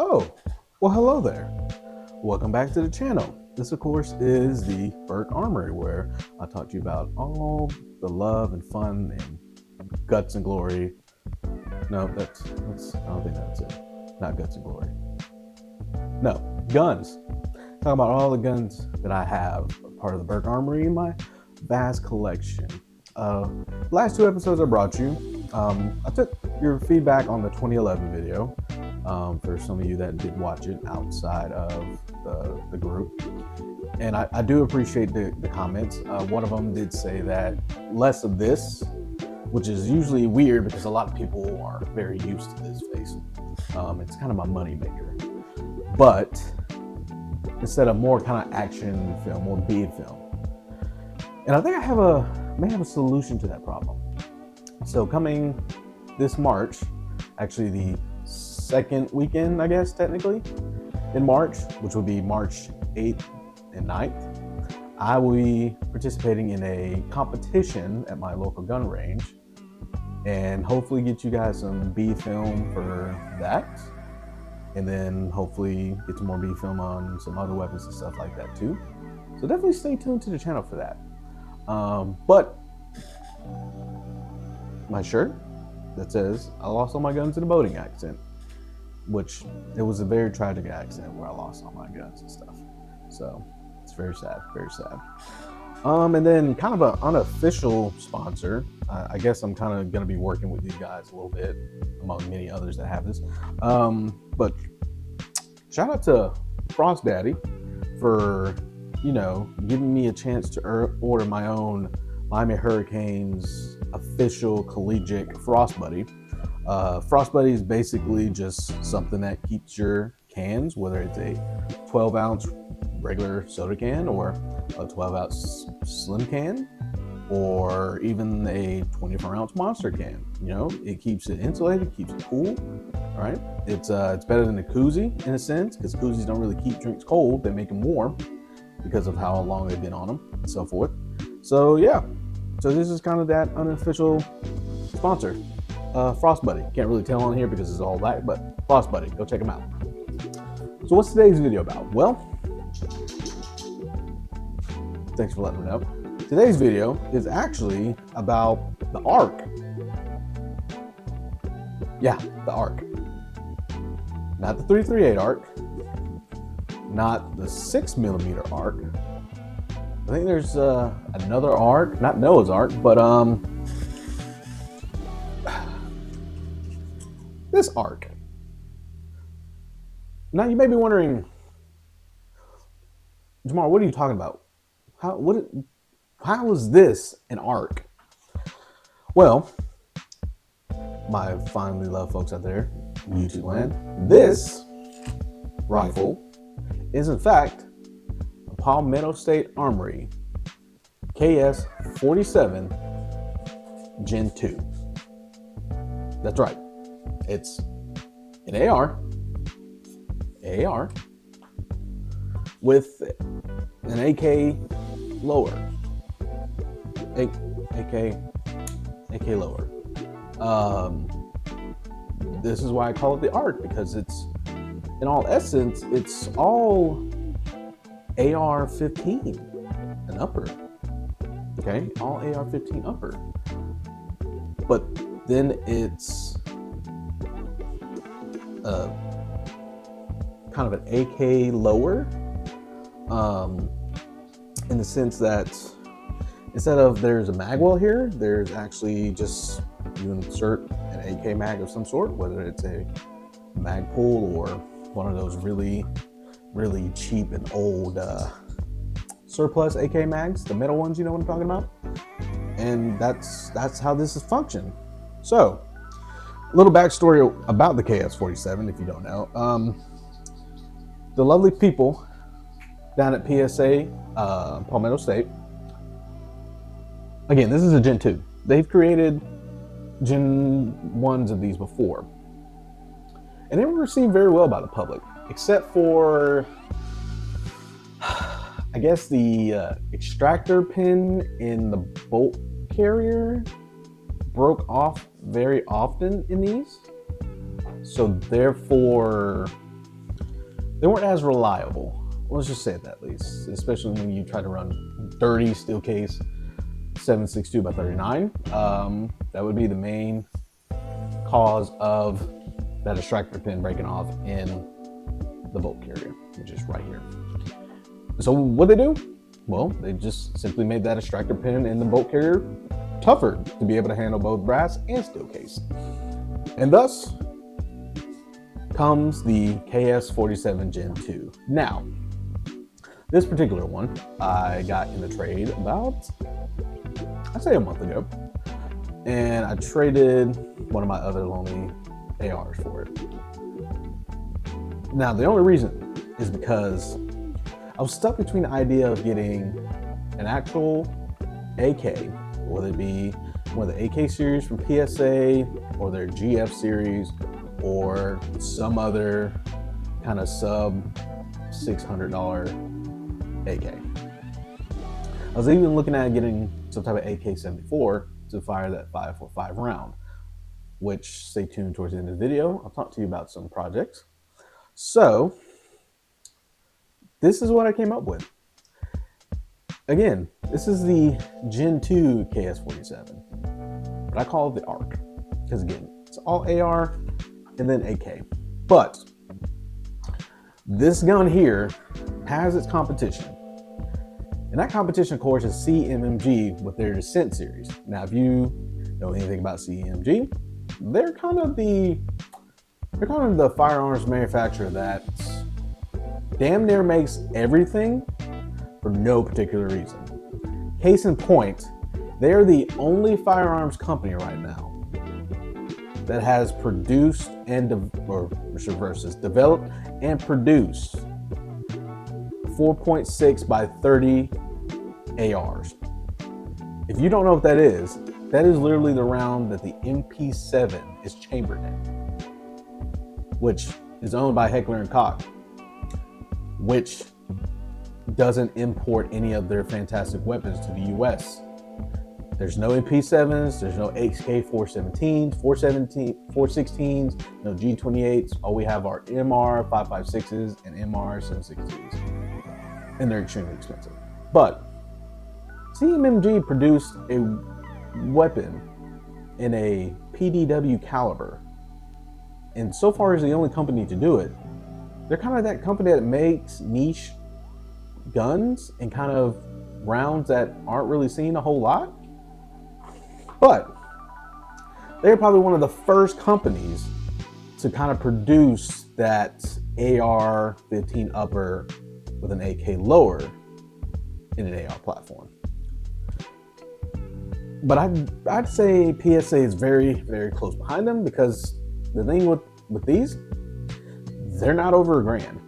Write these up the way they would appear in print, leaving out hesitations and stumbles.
Oh, well, hello there. Welcome back to the channel. This, of course, is the ARK Armory, where I talk to you about all the love and fun and guts and glory. No, that's I don't think that's it. Not guts and glory. No, guns. Talk about all the guns that I have, part of the ARK Armory in my vast collection. Last two episodes I brought you, I took your feedback on the 2011 video. For some of you that did watch it outside of the group. And I do appreciate the comments. One of them did say that less of this, which is usually weird because a lot of people are very used to this face. It's kind of my money maker. But instead of more kind of action film, more bead film. And I think I may have a solution to that problem. So coming this March, actually the second weekend, I guess, technically, in March, which will be March 8th and 9th, I will be participating in a competition at my local gun range and hopefully get you guys some B film for that. And then hopefully get some more B film on some other weapons and stuff like that too. So definitely stay tuned to the channel for that. But my shirt that says I lost all my guns in a boating accident, which it was a very tragic accident where I lost all my guns and stuff. So it's very sad, very sad. And then kind of an unofficial sponsor. I guess I'm kind of going to be working with these guys a little bit, among many others that have this. But shout out to Frost Daddy for, giving me a chance to order my own Miami Hurricanes official collegiate Frost Buddy. Frost Buddy is basically just something that keeps your cans, whether it's a 12-ounce regular soda can or a 12-ounce slim can, or even a 24-ounce monster can. It keeps it insulated, keeps it cool. All right, it's better than a koozie in a sense, because koozies don't really keep drinks cold; they make them warm because of how long they've been on them and so forth. So yeah, so this is kind of that unofficial sponsor. Frost Buddy. Can't really tell on here because it's all black, but Frost Buddy, go check them out. So what's today's video about? Well, thanks for letting me know. Today's video is actually about the ARK. Yeah, the ARK. Not the 338 ARK, not the 6mm ARK. I think there's another ARK, not Noah's ARK, but this ARK. Now you may be wondering, Jamar, what are you talking about? How is this an ARK? Well, my finely loved folks out there, YouTube land, this rifle is in fact a Palmetto State Armory KS47 Gen 2. That's right. It's an AR with an AK lower. AK lower. This is why I call it the ARK, because it's, in all essence, it's all AR-15 and upper. Okay, all AR-15 upper. But then it's kind of an AK lower, in the sense that instead of there's a mag well here, there's actually just, you insert an AK mag of some sort, whether it's a mag pull or one of those really, really cheap and old surplus AK mags, the metal ones, you know what I'm talking about? And that's how this is functioned. So, a little backstory about the KS47, if you don't know. The lovely people down at PSA, Palmetto State. Again, this is a Gen 2. They've created Gen 1s of these before. And they were received very well by the public, except for, I guess, the extractor pin in the bolt carrier broke off very often in these. So therefore, they weren't as reliable. Let's just say it at least, especially when you try to run dirty steel case 762 by 39. That would be the main cause of that extractor pin breaking off in the bolt carrier, which is right here. So what they do? Well, they just simply made that extractor pin in the bolt carrier tougher to be able to handle both brass and steel case. And thus comes the KS47 Gen 2. Now, this particular one I got in the trade about, I'd say a month ago. And I traded one of my other lonely ARs for it. Now, the only reason is because I was stuck between the idea of getting an actual AK, whether it be one of the AK series from PSA or their GF series or some other kind of sub $600 AK. I was even looking at getting some type of AK-74 to fire that 5.45 round, which stay tuned towards the end of the video. I'll talk to you about some projects. So this is what I came up with. Again, this is the Gen 2 KS47, but I call it the ARK because again, it's all AR and then AK. But this gun here has its competition. And that competition, of course, is CMMG with their Descent series. Now, if you know anything about CMG, they're kind of the firearms manufacturer that damn near makes everything for no particular reason. Case in point, they're the only firearms company right now that has produced and developed and produced 4.6 by 30 ARs. If you don't know what that is literally the round that the MP7 is chambered in, which is owned by Heckler & Koch, which doesn't import any of their fantastic weapons to the US. There's no MP7s, there's no AK-417s, 416s, no G28s. All we have are MR-556s and MR-762s. And they're extremely expensive. But CMMG produced a weapon in a PDW caliber. And so far as the only company to do it, they're kind of that company that makes niche guns and kind of rounds that aren't really seen a whole lot. But they're probably one of the first companies to kind of produce that AR-15 upper with an AK lower in an AR platform. But I'd say PSA is very, very close behind them because the thing with these, they're not over $1,000.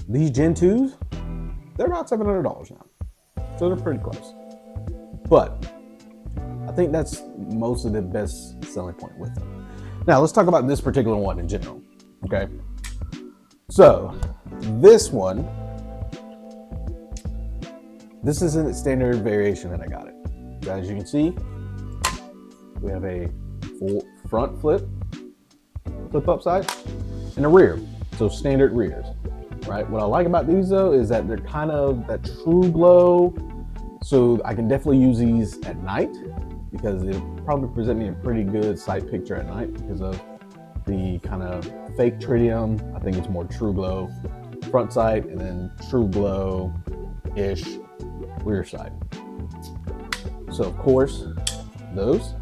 These Gen 2s, they're about $700 now. So they're pretty close. But I think that's most of the best selling point with them. Now let's talk about this particular one in general, okay? So this one, this isn't its standard variation that I got it. As you can see, we have a full front flip up side, and a rear, so standard rears, right? What I like about these though is that they're kind of that true glow, so I can definitely use these at night because it'll probably present me a pretty good sight picture at night because of the kind of fake tritium. I think it's more true glow front sight and then true glow-ish rear sight. So of course, those.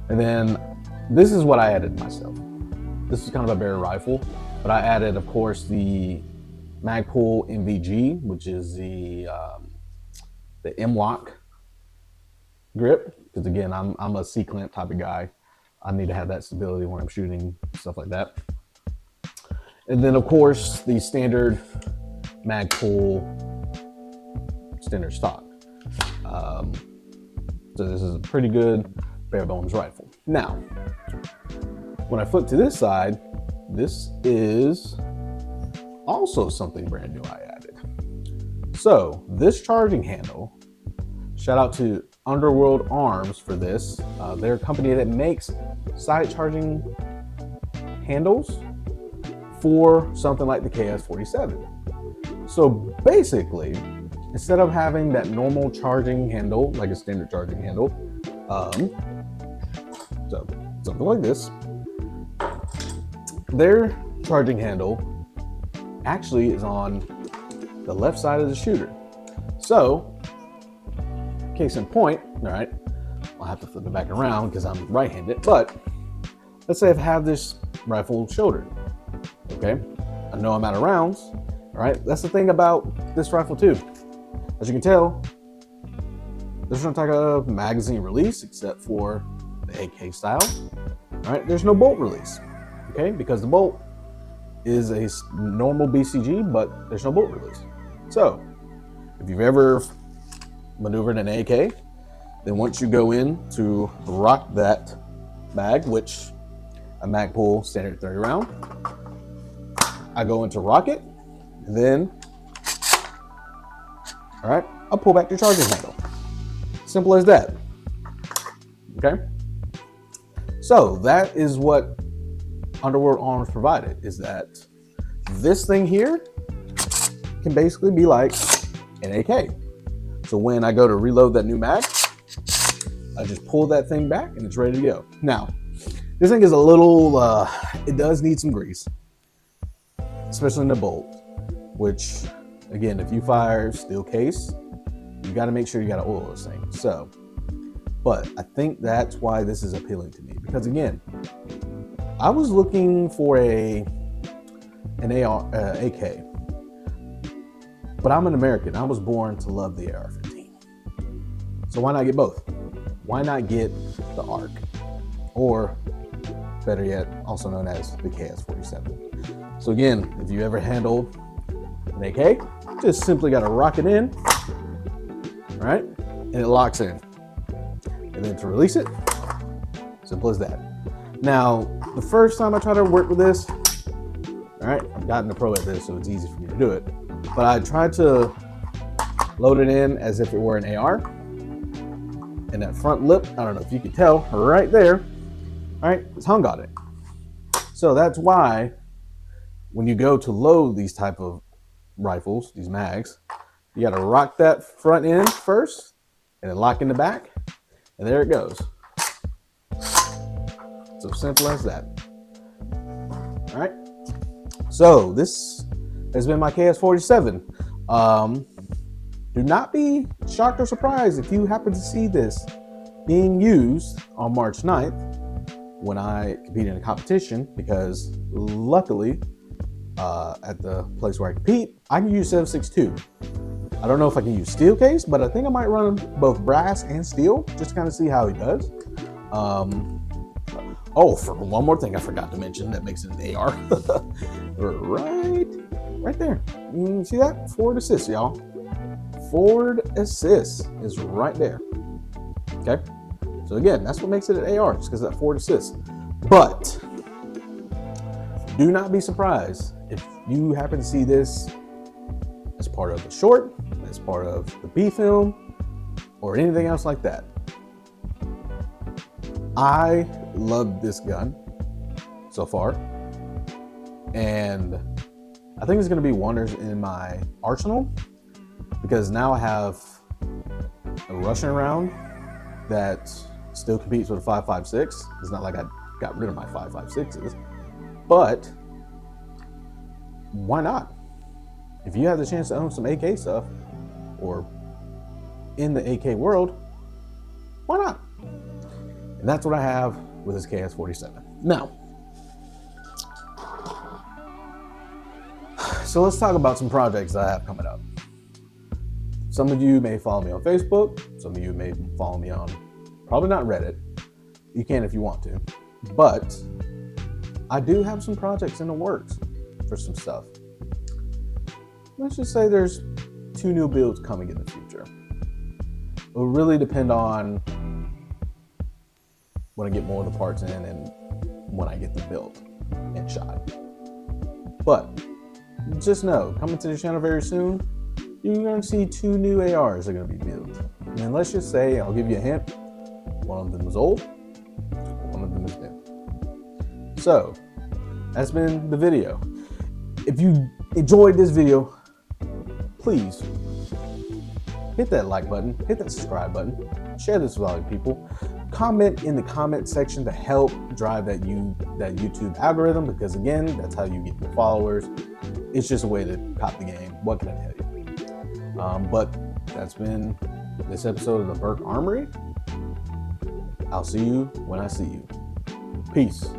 And then this is what I added myself. This is kind of a bare rifle, but I added, of course, the Magpul MVG, which is the M-Lock grip. Because again, I'm a C-clamp type of guy. I need to have that stability when I'm shooting, stuff like that. And then of course, the standard Magpul standard stock. So this is a pretty good bare bones rifle. Now, when I flip to this side, this is also something brand new I added. So this charging handle, shout out to Underworld Arms for this. They're a company that makes side charging handles for something like the KS47. So basically, instead of having that normal charging handle, like a standard charging handle, so something like this, their charging handle actually is on the left side of the shooter. So, case in point, all right, I'll have to flip it back around because I'm right-handed, but let's say I have this rifle shouldered, okay? I know I'm out of rounds, all right? That's the thing about this rifle too. As you can tell, there's no type of magazine release except for the AK style, all right? There's no bolt release, okay? Because the bolt is a normal BCG, but there's no bolt release. So, if you've ever maneuvered an AK, then once you go in to rock that mag, which a mag pull standard 30 round, I go into rock it, and then, all right, I'll pull back the charging handle. Simple as that, okay? So that is what Underworld Arms provided, is that this thing here can basically be like an AK. So when I go to reload that new mag, I just pull that thing back and it's ready to go. Now, this thing is a little, it does need some grease, especially in the bolt, which again, if you fire steel case, you got to make sure you got to oil this thing. So, but I think that's why this is appealing to me, because again, I was looking for an AK, but I'm an American. I was born to love the AR-15. So why not get both? Why not get the ARK, or better yet, also known as the KS47? So again, if you ever handled an AK, just simply got to rock it in, right? And it locks in. And then to release it, simple as that. Now, the first time I tried to work with this, all right, I've gotten a pro at this, so it's easy for me to do it. But I tried to load it in as if it were an AR. And that front lip, I don't know if you can tell, right there, all right, it's hung on it. So that's why when you go to load these type of rifles, these mags, you got to rock that front end first and then lock in the back, and there it goes. So simple as that. All right. So this has been my KS47. Do not be shocked or surprised if you happen to see this being used on March 9th when I compete in a competition, because luckily at the place where I compete, I can use 7.62. I don't know if I can use steel case, but I think I might run both brass and steel just to kind of see how he does. Oh, for one more thing I forgot to mention that makes it an AR. right there. You see that? Forward assist, y'all. Forward assist is right there. Okay. So again, that's what makes it an AR, just because of that forward assist. But do not be surprised if you happen to see this as part of the short, as part of the B film, or anything else like that. I love this gun so far, and I think it's going to be wonders in my arsenal, because now I have a Russian round that still competes with a 5.56. It's not like I got rid of my 5.56s, but why not? If you have the chance to own some AK stuff, or in the AK world, why not? And that's what I have with this KS47. Now, so let's talk about some projects that I have coming up. Some of you may follow me on Facebook. Some of you may follow me on, probably not Reddit. You can if you want to. But I do have some projects in the works for some stuff. Let's just say there's 2 new builds coming in the future. It will really depend on when I get more of the parts in and when I get the build and shot. But just know, coming to the channel very soon, you're going to see 2 new ARs that are going to be built. And let's just say, I'll give you a hint, one of them is old, one of them is new. So that's been the video. If you enjoyed this video, please hit that like button, hit that subscribe button, share this with other people. Comment in the comment section to help drive that YouTube algorithm, because again, that's how you get more followers. It's just a way to cop the game. What can I tell you? But that's been this episode of the ARK Armory. I'll see you when I see you. Peace.